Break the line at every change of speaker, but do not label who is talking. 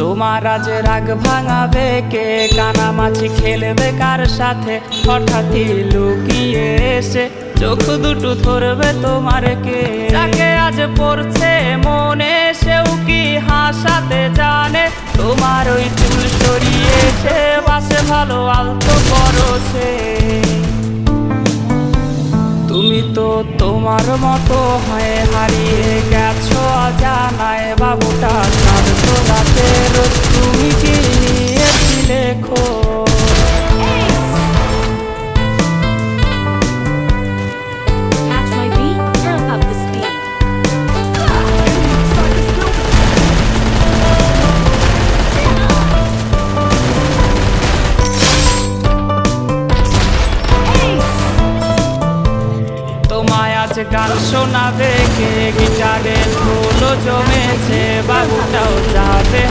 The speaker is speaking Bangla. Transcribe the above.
তোমার আজ রাগ ভাঙাবে কে? কানামাছি খেলবে কার সাথে? হঠাৎই লুকিয়ে এসে চোখ দুটো ধরবে তোমার কে? যাকে আজ পড়ছে মনে সেও কি হাসাতে জানে? তোমার ওই চুল সরিয়ে সে বাসে ভালো আলতো পরশে। তুমি তো তোমার মতো হয়ে হারিয়ে গেছো অজানায়। বাবুটা কাঁদতো রাতে রোজ, তুমি কি নিয়েছিলে খোঁজ?
Catch my beat, turn up the speed.
তোমায় আজ গান শোনাবে কে? গিটারে ধুলো জমেছে, বাবুটাও যাবে